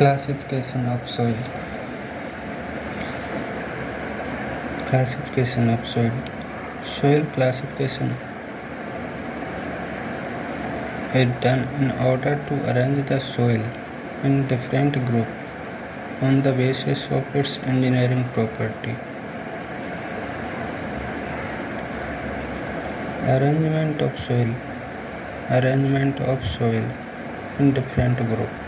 Classification of soil. Classification of soil. Soil classification is done in order to arrange the soil in different groups on the basis of its engineering property. Arrangement of soil. Arrangement of soil in different groups.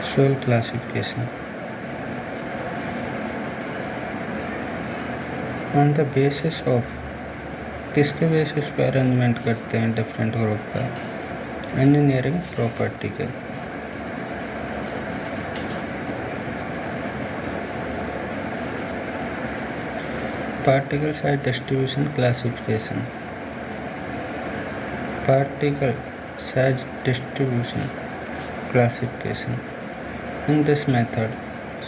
Soil classification. On the basis of, किसके basis पे arrangement करते हैं different group का? Engineering property के। Particle size distribution classification. Particle size distribution classification. In this method,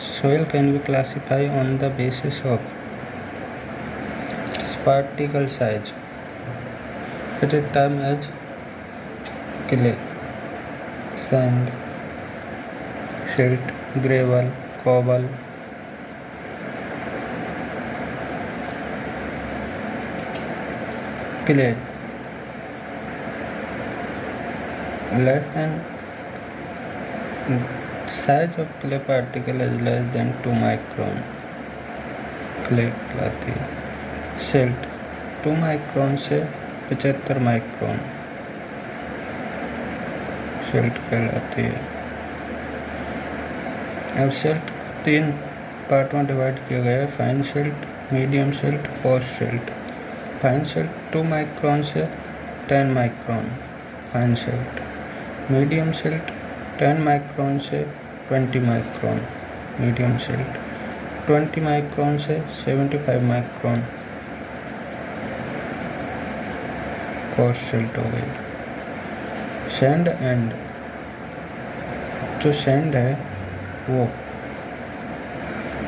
soil can be classified on the basis of particle size. It is termed as clay, sand, silt, gravel, cobble, clay. Less than size of clay particle is less than 2 micron. Clay कहलाती है। Silt 2 micron से 75 micron silt कहलाती है। अब silt 3 part में divide किया गया है: fine silt, medium silt, course silt. Fine silt 2 micron से 10 micron fine silt. Medium silt 10 micron से 20 माइक्रोन मीडियम सिल्ट। 20 माइक्रोन से 75 माइक्रोन कोर्स सिल्ट हो गई। सैंड एंड, जो सैंड है वो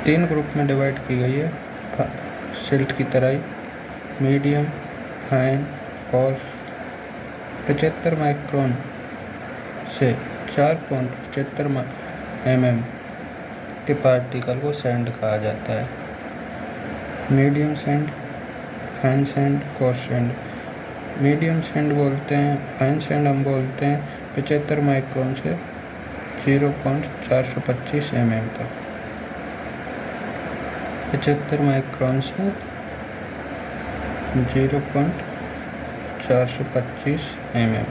3 ग्रुप में डिवाइड की गई है सिल्ट की तरह ही: मीडियम, फाइन, कोर्स। 75 माइक्रोन से 4.75 mm के पार्टिकल को सैंड कहा जाता है। Medium sand, fine sand, coarse sand. Medium sand बोलते हैं, फाइन सैंड हम बोलते हैं 75 माइक्रोन से 0.425 mm तक। 75 माइक्रोन से 0.425 mm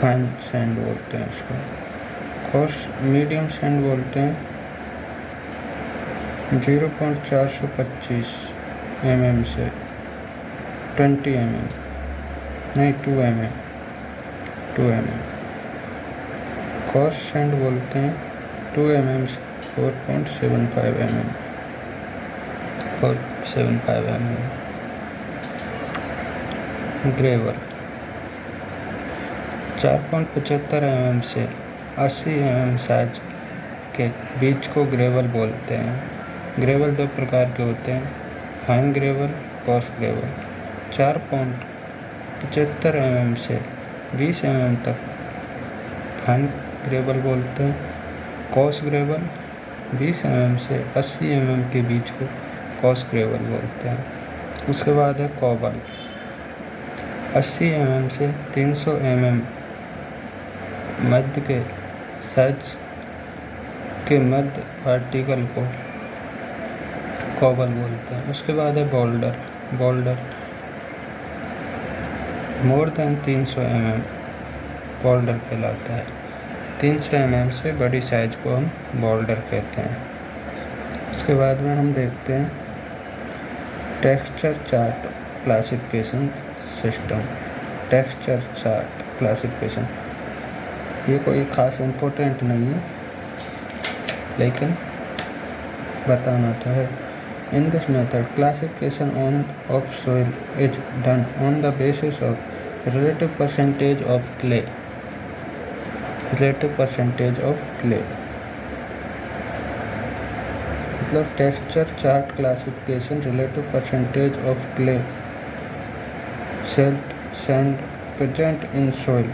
फाइन सैंड बोलते हैं इसको। कोर्स मीडियम सैंड बोलते हैं 0.425 mm से 20 mm, नहीं 2 mm। कोर्स सैंड बोलते हैं 2 mm से 4.75 mm। ग्रेवल 4.75 mm से 80 mm साइज के बीच को ग्रेवल बोलते हैं। ग्रेवल 2 प्रकार के होते हैं: fine gravel, course gravel. 4.75 mm से 20 mm तक फाइन ग्रेवल बोलते हैं। कोर्स ग्रेवल 20 mm से 80 mm के बीच को कोर्स ग्रेवल बोलते हैं। उसके बाद है कॉबल। 80 mm से 300 mm मध्य के साइज के मध्य पार्टिकल को कॉबल बोलते हैं। उसके बाद है boulder. Boulder more than 300 mm boulder कहलाता है। 300 mm से बड़ी साइज को हम बोल्डर कहते हैं। उसके बाद में हम देखते हैं texture chart classification system. Texture chart classification ये कोई ख़ास इम्पोर्टेंट नहीं है, लेकिन बताना तो है। In this method classification of soil is done on the basis of relative percentage of clay. Relative percentage of clay मतलब texture chart classification relative percentage of clay, silt, sand present in soil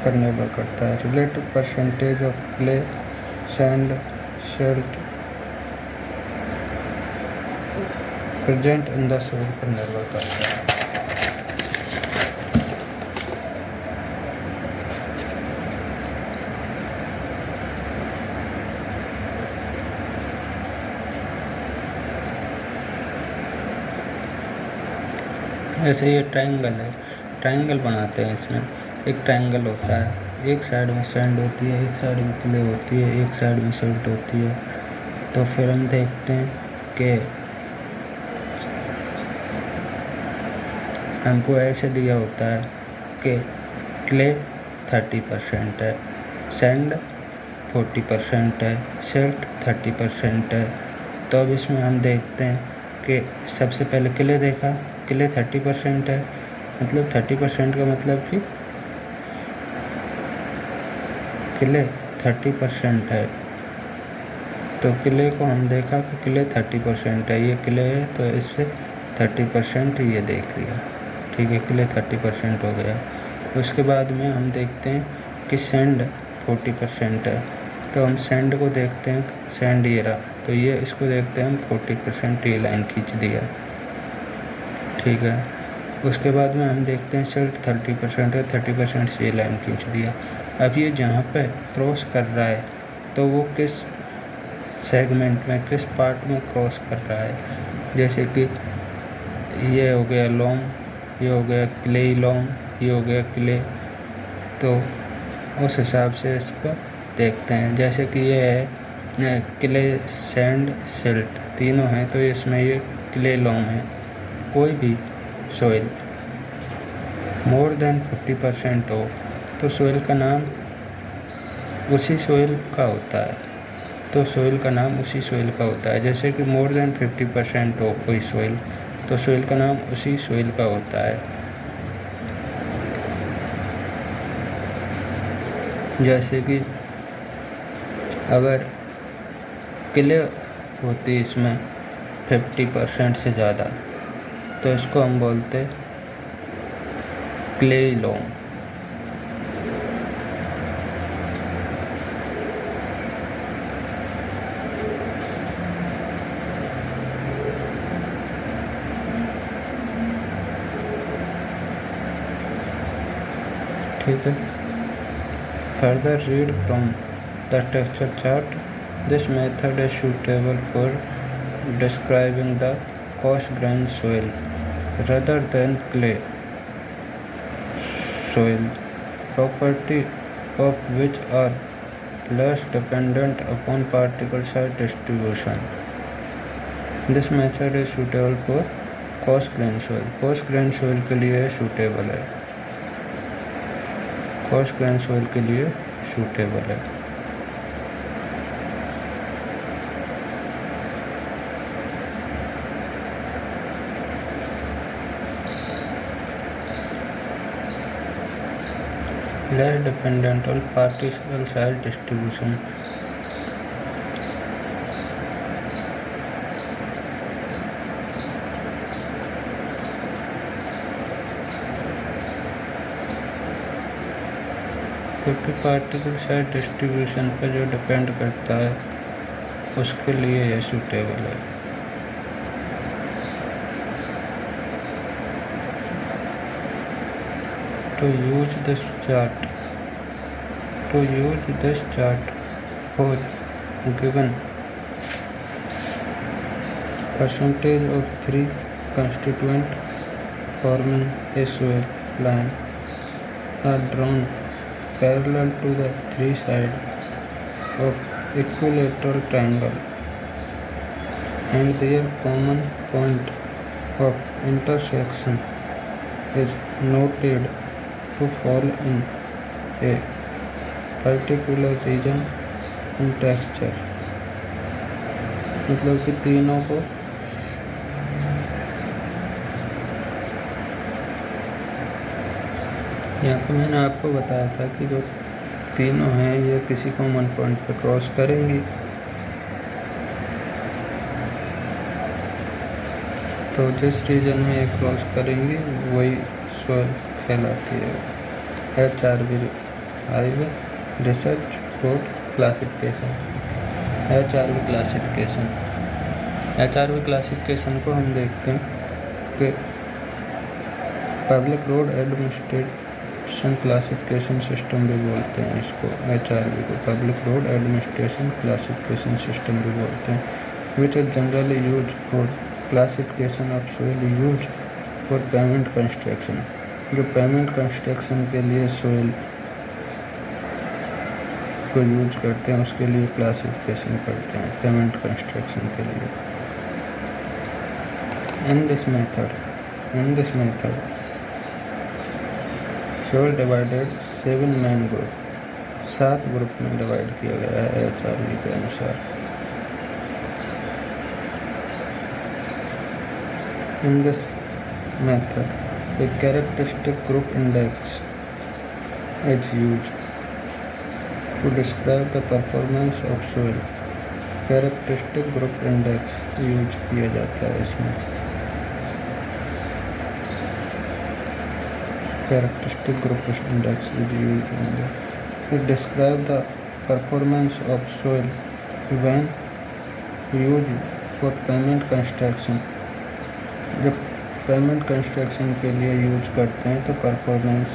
पर निर्भर करता है। Relative percentage of clay, sand, silt present in the soil पर निर्भर करता है। ऐसे ये ट्रायंगल है, ट्रायंगल बनाते हैं। इसमें एक ट्रायंगल होता है, एक साइड में सैंड होती है, एक साइड में क्ले होती है, एक साइड में सिल्ट होती है। तो फिर हम देखते हैं कि हमको ऐसे दिया होता है कि क्ले 30% है, सैंड 40% है, सिल्ट 30% है। तो अब इसमें हम देखते हैं कि सबसे पहले क्ले देखा, क्ले 30% है, मतलब 30% का मतलब कि क्ले 30% है। तो क्ले को हम देखा कि क्ले 30% है, ये क्ले है तो इससे 30% ये देख लिया, ठीक है, क्ले 30% हो गया। उसके बाद में हम देखते हैं कि सैंड 40% है, तो हम सैंड को देखते हैं, सैंड ये रहा, तो ये इसको देखते हैं हम 40%, ये लाइन खींच दिया, ठीक है। उसके बाद में हम देखते हैं सिल्ट 30% है, 30% से ये लाइन खींच दिया। अब ये जहाँ पे क्रॉस कर रहा है तो वो किस सेगमेंट में, किस पार्ट में क्रॉस कर रहा है। जैसे कि ये हो गया लॉम, ये हो गया क्ले लॉम, ये हो गया क्ले, तो उस हिसाब से इसको देखते हैं। जैसे कि ये है क्ले, सैंड, सिल्ट तीनों हैं, तो इसमें ये क्ले लॉम है। कोई भी सोइल मोर देन 50% हो तो सोइल का नाम उसी सोइल का होता है, तो सोइल का नाम उसी सोइल का होता है। जैसे कि मोर देन 50% हो कोई सोइल, तो सोइल का नाम उसी सोइल का होता है। जैसे कि अगर क्ले होती इसमें 50% से ज़्यादा, तो इसको हम बोलते क्ले लॉम। ठीक है, further read from the texture chart. This method is suitable for describing the coarse grained soil rather than clay soil, property of which are less dependent upon particle size distribution. This method is suitable for coarse grained soil. coarse grained soil के लिए suitable है, coarse grained soil के लिए suitable है। Less dependent on particle size distribution. क्योंकि particle size distribution पर जो depend करता है उसके लिए यह सूटेबल है। To use this chart for given percentage of three constituent forming a soil line are drawn parallel to the three sides of equilateral triangle, and their common point of intersection is noted to fall in a particular region in texture। मतलब कि तीनों को यहाँ पे मैंने आपको बताया था कि जो तीनों हैं ये किसी कॉमन पॉइंट पे क्रॉस करेंगी, तो जिस रीजन में ये क्रॉस करेंगी वही सोइल कहलाती है। HRB highway research port classification. HRV classification. HRV classification को हम देखते हैं कि public road administration classification system भी बोलते हैं इसको। HRV को public road administration classification system भी बोलते हैं, which is generally use for classification of soil use for pavement construction. जो पेमेंट कंस्ट्रक्शन के लिए सोइल को यूज करते हैं उसके लिए क्लासिफिकेशन करते हैं, पेमेंट कंस्ट्रक्शन के लिए। इन this method soil divided 7 main group, 7 group में डिवाइड किया गया है HRV के अनुसार। इन this method a characteristic group index is used to describe the performance of soil। Characteristic group index use किया जाता है इसमें। Characteristic group index is use to describe the performance of soil when used for pavement construction। जब payment construction के लिए use करते हैं तो परफॉर्मेंस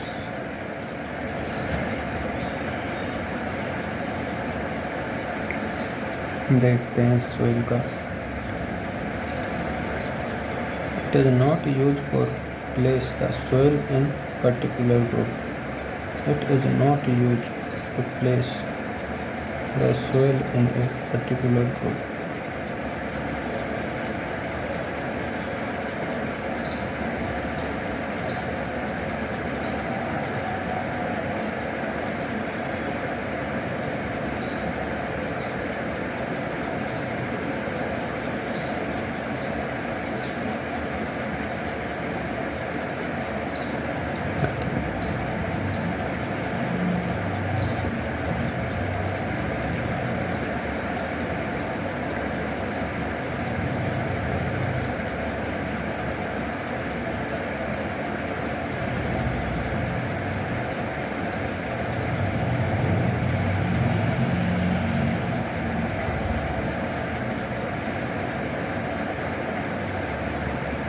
देखते हैं सोइल का। It is not use for place the soil in particular group. It is not use to place the soil in a particular group.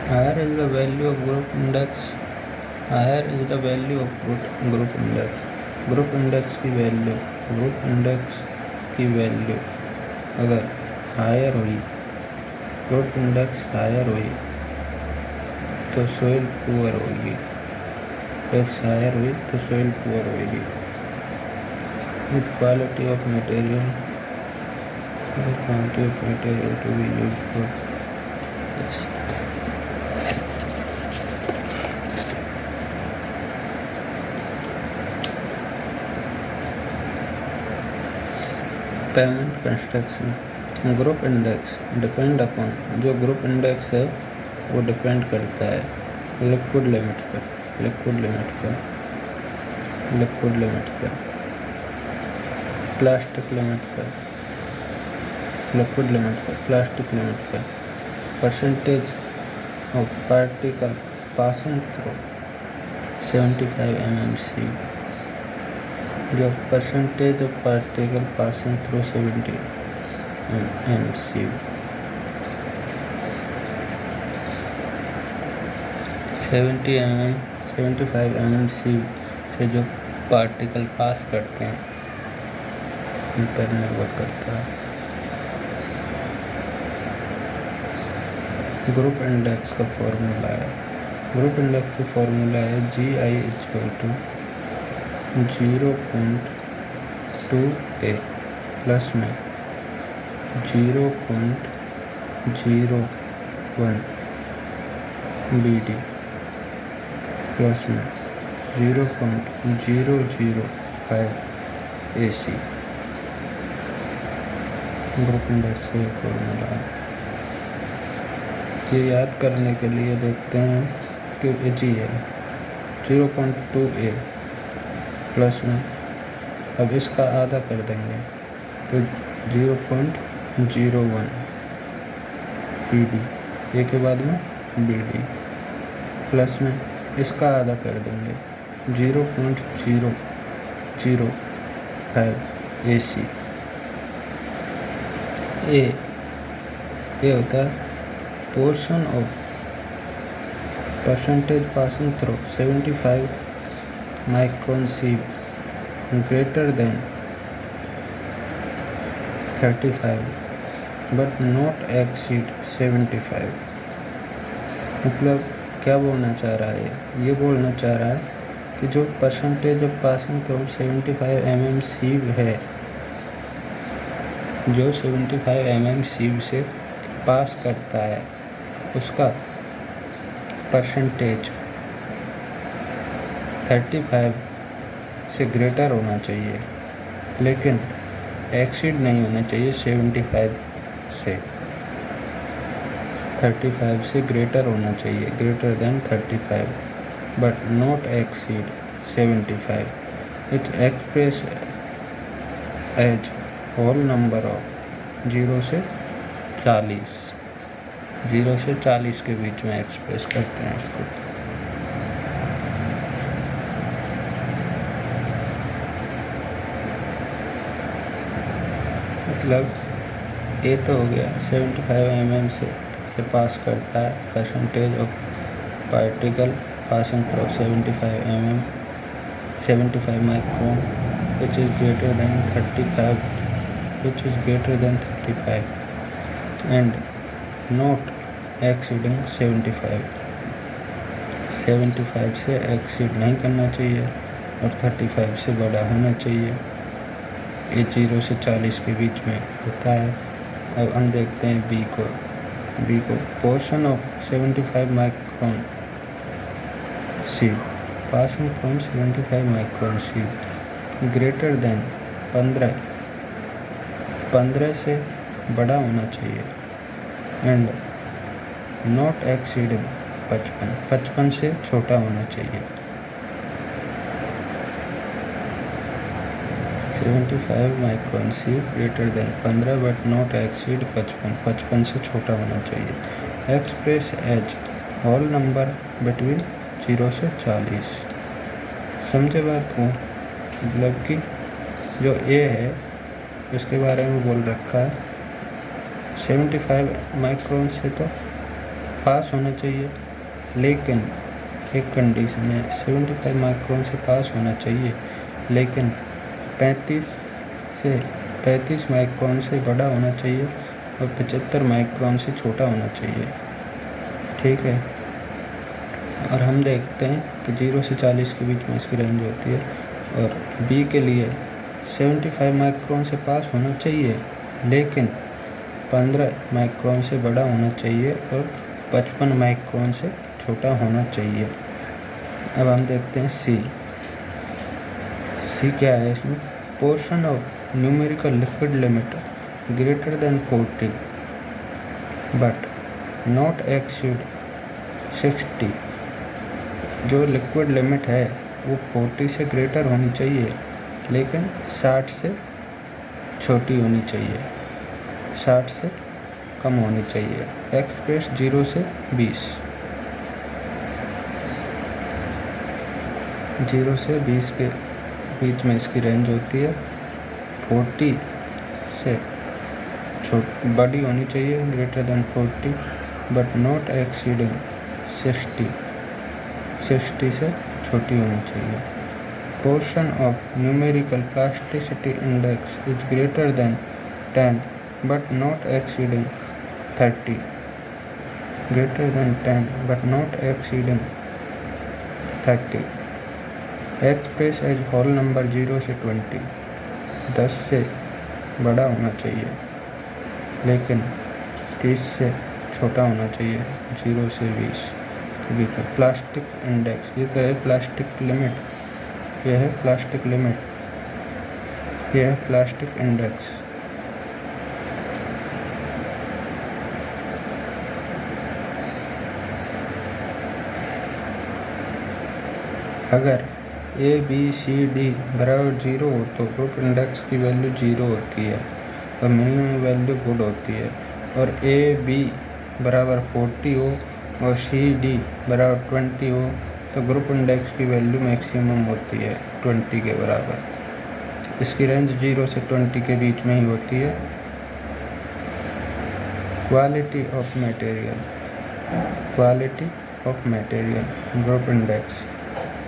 Higher is the value of group index, higher is the value of group index। Group index की value अगर higher हुई, group index higher हुई तो soil poor होगी, index higher हुई तो soil poor होगी। With quality of material to be use for pavement construction. Group index depend upon, जो ग्रुप इंडेक्स है वो डिपेंड करता है लिक्विड लिमिट पे, प्लास्टिक लिमिट पे, लिक्विड लिमिट पे, प्लास्टिक लिमिट पे, percentage of particle passing through 75 mmC। जो percentage of particle passing through 70 mmC। 75 mmC से जो पार्टिकल पास करते हैं उन पर निर्भर करता है। ग्रुप इंडेक्स का फॉर्मूला है, ग्रुप इंडेक्स का फॉर्मूला है GI = 0.2A प्लस में 0.01 BD प्लस में 0.005 AC। ग्रुप इंडेक्स का ये फॉर्मूला है। ये याद करने के लिए देखते हैं कि जी है 0.2A प्लस में, अब इसका आधा कर देंगे तो 0.01 BD, ए के बाद में BD प्लस में इसका आधा कर देंगे 0.0 0.05 AC। ए होता है portion of percentage passing through 75 micron sieve greater than 35 but not exceed 75। मतलब क्या बोलना चाह रहा है? ये बोलना चाह रहा है कि जो percentage of passing through 75 mm सीव है, जो 75 mm सीव से पास करता है, उसका परसेंटेज 35 से ग्रेटर होना चाहिए, लेकिन एक्सीड नहीं होना चाहिए 75 से। 35 से ग्रेटर होना चाहिए, greater than 35 but not exceed 75। It express as whole number of 0 से 40। 0 से 40 के बीच में एक्सप्रेस करते हैं इसको। मतलब ए तो हो गया 75 mm से ये पास करता है, percentage of particle passing through 75 micron which is greater than 35 and not exceeding 75 से एक्सीड नहीं करना चाहिए और 35 से बड़ा होना चाहिए। ये 0 से 40 के बीच में होता है। अब हम देखते हैं बी को portion of 75 micron सीव passing from 75 micron sieve greater than 15 से बड़ा होना चाहिए एंड नॉट एक्सीडिंग 55 से छोटा होना चाहिए। 75 micron sieve greater than 15 but not exceed 55 से छोटा होना चाहिए। Express as whole number between 0 से 40। समझे बात को? मतलब कि जो ए है उसके बारे में बोल रखा है 75 माइक्रोन से तो पास होना चाहिए, लेकिन एक कंडीशन है 75 माइक्रोन से पास होना चाहिए, लेकिन 35 माइक्रोन से बड़ा होना चाहिए और 75 माइक्रोन से छोटा होना चाहिए। ठीक है। और हम देखते हैं कि 0 से 40 के बीच में इसकी रेंज होती है। और बी के लिए 75 माइक्रोन से पास होना चाहिए, लेकिन 15 माइक्रोन से बड़ा होना चाहिए और 55 माइक्रोन से छोटा होना चाहिए। अब हम देखते हैं सी क्या है इसमें? Portion of numerical liquid limit greater than 40 but not exceed 60। जो लिक्विड लिमिट है वो 40 से ग्रेटर होनी चाहिए, लेकिन 60 से छोटी होनी चाहिए, 60 से कम होनी चाहिए। एक्सप्रेस 0 से 20। 0 से 20 के बीच में इसकी रेंज होती है। 40 से बड़ी होनी चाहिए, greater than 40 but not exceeding 60 से छोटी होनी चाहिए। Portion of numerical plasticity index is greater than 10 but not exceeding 30। Greater than 10 but not exceeding 30। Express as whole number 0 से 20। 10 से बड़ा होना चाहिए, लेकिन 30 से छोटा होना चाहिए। 0 से 20 के बीच में। प्लास्टिक इंडेक्स, ये तो है प्लास्टिक लिमिट, यह है प्लास्टिक लिमिट, यह है प्लास्टिक इंडेक्स। अगर ए बी सी डी बराबर 0 हो तो ग्रुप इंडेक्स की वैल्यू 0 होती है और मिनिमम वैल्यू गुड होती है। और ए बी बराबर 40 हो और सी डी बराबर 20 हो तो ग्रुप इंडेक्स की वैल्यू मैक्सिमम होती है 20 के बराबर। इसकी रेंज 0 से 20 के बीच में ही होती है। Quality of material, quality of material group index.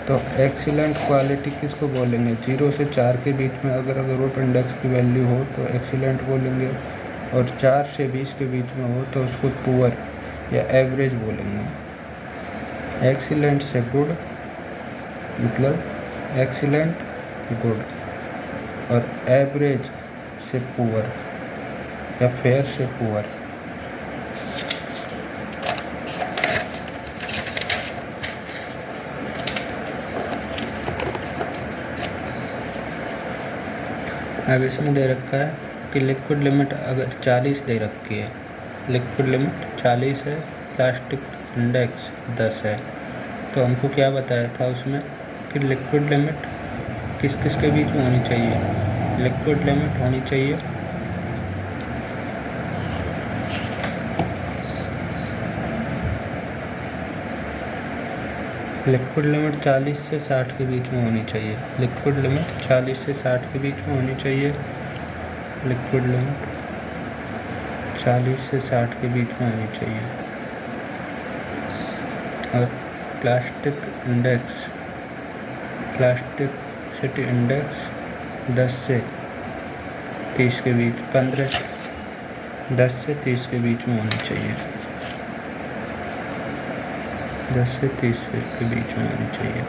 तो एक्सीलेंट क्वालिटी किसको बोलेंगे? 0 से 4 के बीच में अगर ग्रुप इंडेक्स की वैल्यू हो तो एक्सीलेंट बोलेंगे, और 4 से 20 के बीच में हो तो उसको पुअर या एवरेज बोलेंगे। एक्सीलेंट से गुड मतलब एक्सीलेंट गुड, और एवरेज से पुअर या फेयर से पुअर। अब इसमें दे रखा है कि लिक्विड लिमिट अगर 40 दे रखी है, लिक्विड लिमिट 40 है, प्लास्टिक इंडेक्स 10 है, तो हमको क्या बताया था उसमें कि लिक्विड लिमिट किस किस के बीच में होनी चाहिए? लिक्विड लिमिट होनी चाहिए लिक्विड लिमिट 40 से 60 के बीच में होनी चाहिए। लिक्विड लिमिट 40 से 60 के बीच में होनी चाहिए। लिक्विड लिमिट 40 से 60 के बीच में होनी चाहिए। और plastic index, plastic city index 10 से 30 के बीच, 10 से 30 के बीच में होनी चाहिए। 10 से 30 के बीच में होनी चाहिए।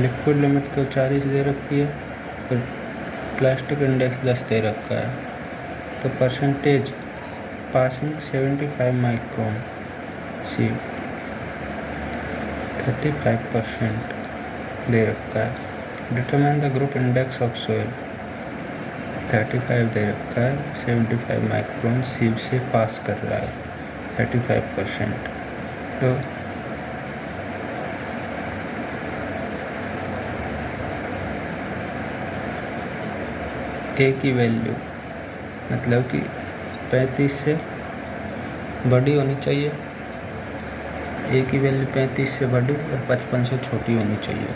लिक्विड लिमिट तो 40 दे रखी है, और प्लास्टिक इंडेक्स 10 दे रखा है, तो परसेंटेज पासिंग 75 माइक्रोन सीव 35% दे रखा है। Determine the group index of soil 35 दे रखा है, 75 माइक्रोन सीव से पास कर रहा है 35%। तो ए की वैल्यू मतलब कि 35 से बड़ी होनी चाहिए, ए की वैल्यू 35 से बड़ी और 55 से छोटी होनी चाहिए,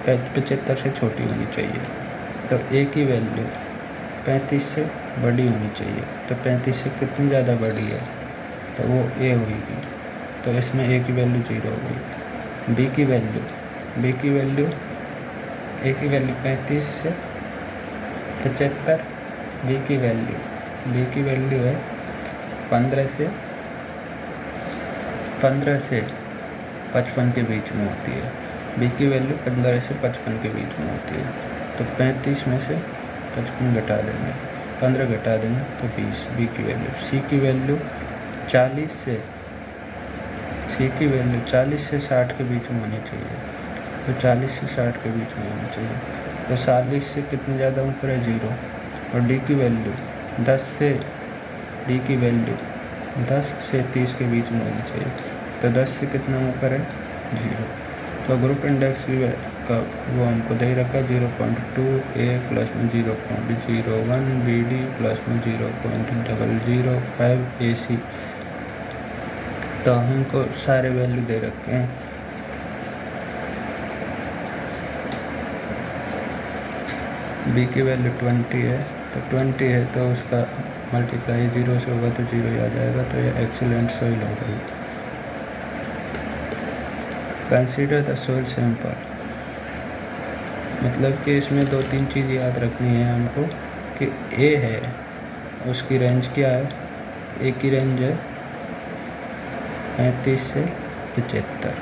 75 से छोटी होनी चाहिए। तो ए की वैल्यू 35 से बड़ी होनी चाहिए, तो 35 से कितनी ज़्यादा बड़ी है तो वो ए होगी, तो इसमें ए की वैल्यू 0 हो गई। बी की वैल्यू ए की वैल्यू 35 से 75, बी की वैल्यू है 15 से 55 के बीच में होती है। बी की वैल्यू 15 से 55 के बीच में होती है, तो 35 में से 55 घटा देंगे, 15 घटा देंगे तो 20। बी की वैल्यू सी की वैल्यू 40 से 60 के बीच में होनी चाहिए, तो 40 से 60 के बीच में होनी चाहिए, तो 40 से कितनी ज़्यादा ऊपर है 0। और डी की वैल्यू 10 से 30 के बीच में होनी चाहिए, तो 10 से कितना ऊपर है 0। तो ग्रुप इंडेक्स का वो हमको दे रखा है 0.2, ए प्लस में 0.01, बी डी प्लस में 0.005, ए सी। तो हमको सारे वैल्यू दे रखे हैं। बी की वैल्यू 20 है, तो 20 है तो उसका मल्टीप्लाई 0 से होगा तो 0 ही आ जाएगा, तो ये एक्सीलेंट सोइल हो गई। कंसीडर द सोइल सैंपल, मतलब कि इसमें 2-3 चीज़ याद रखनी है हमको कि ए है उसकी रेंज क्या है, ए की रेंज है 35 से 75,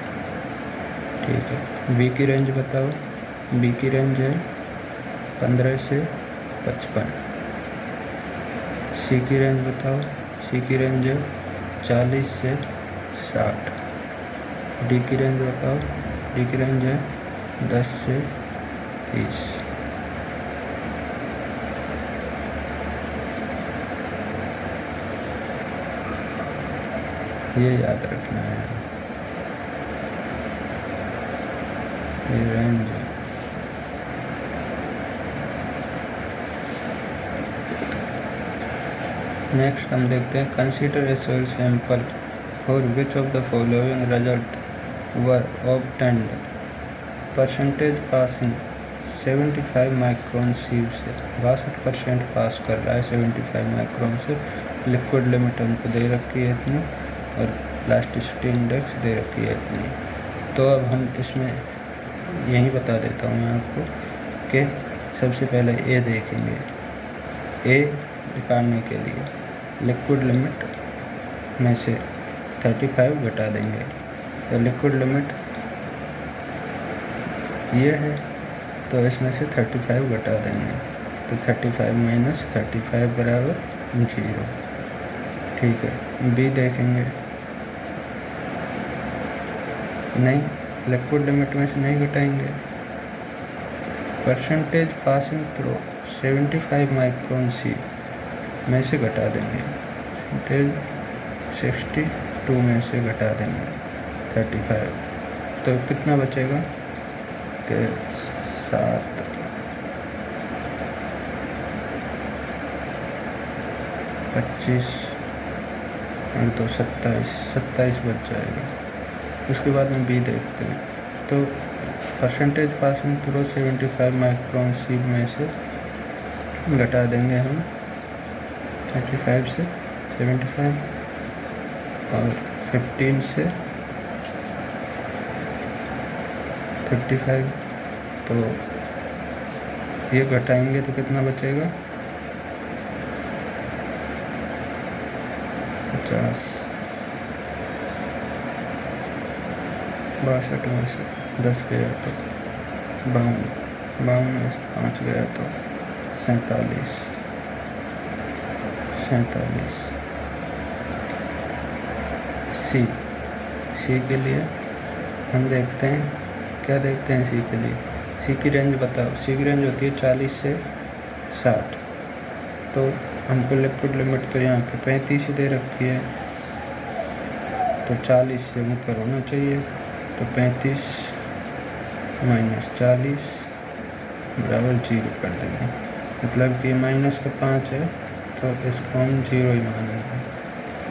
ठीक है। बी की रेंज बताओ, बी की रेंज है 15 से 55। सी की रेंज बताओ, सी की रेंज है 40 से 60। डी की रेंज बताओ, डी की रेंज है 10 से 30। ये याद रखना है, ये रेंज है। नेक्स्ट हम देखते हैं consider a soil sample for which of the following result were obtained. Percentage passing 75 micron सीव से 62% पास कर रहा है 75 माइक्रोन से। लिक्विड लिमिट हमको दे रखी है इतनी और प्लास्टिसिटी इंडेक्स दे रखी है इतनी। तो अब हम इसमें यही बता देता हूँ मैं आपको कि सबसे पहले ए देखेंगे। ए निकालने के लिए लिक्विड लिमिट में से 35 घटा देंगे। तो लिक्विड लिमिट ये है, तो इसमें से 35 घटा देंगे। तो 35 माइनस 35 बराबर 0। ठीक है। बी देखेंगे। नहीं, लिक्विड लिमिट में से नहीं घटाएंगे। Percentage passing through 75 micron sieve में से घटा देंगे। परसेंटेज 62 में से घटा देंगे 35। तो कितना बचेगा कि 7 25 और 2 27 बच जाएगा। उसके बाद में बी देखते हैं। तो percentage passing through 75 micron sieve में से घटा देंगे हम 35 से 75 और 15 से 55। तो ये घटाएंगे तो कितना बचेगा 50। 62 में से 10 गया तो 52 में से 5 गया तो 47। सी के लिए हम देखते हैं, क्या देखते हैं सी के लिए। सी की रेंज बताओ। सी की रेंज होती है 40 से 60। तो हमको लिक्विड लिमिट तो यहाँ पे 35 ही दे रखी है, तो 40 से ऊपर होना चाहिए। तो 35 माइनस 40 बराबर 0 कर देंगे। मतलब कि माइनस का 5 है तो इसको हम 0 ही मानेंगे।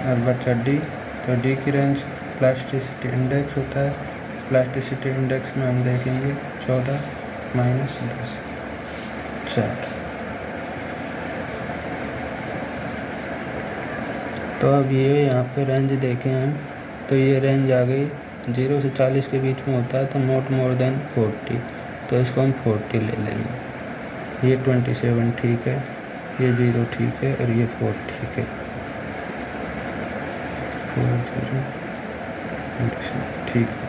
और बचा डी। तो डी की रेंज प्लास्टिसिटी इंडेक्स होता है। प्लास्टिसिटी इंडेक्स में हम देखेंगे 14 माइनस 10 4। तो अब ये यहाँ पे रेंज देखें हम, तो ये रेंज आ गई 0 से 40 के बीच में होता है तो नॉट मोर देन 40। तो इसको हम 40 ले लेंगे। ये 27 ठीक है, ये 0 ठीक है और ये 4 ठीक है। 4 0 ठीक है।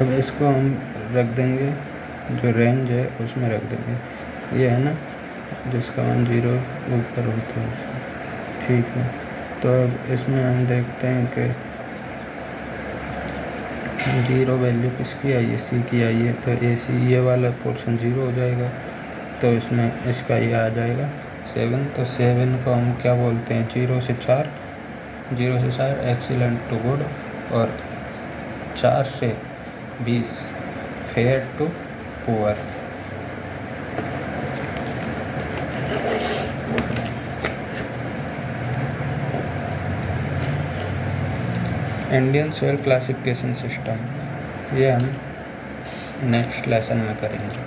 अब इसको हम रख देंगे, जो रेंज है उसमें रख देंगे। ये है ना जिसका 1 0 ऊपर होता है, ठीक है। तो अब इसमें हम देखते हैं कि 0 वैल्यू किसकी आई है, सी की आई है। तो ए सी ये वाला पोर्शन 0 हो जाएगा, तो इसमें इसका ये आ जाएगा 7। तो 7 को हम क्या बोलते हैं, 0 से 4 एक्सीलेंट टू गुड और 4 से 20 fair to poor. Indian soil classification system, ये हम नेक्स्ट लेसन में करेंगे।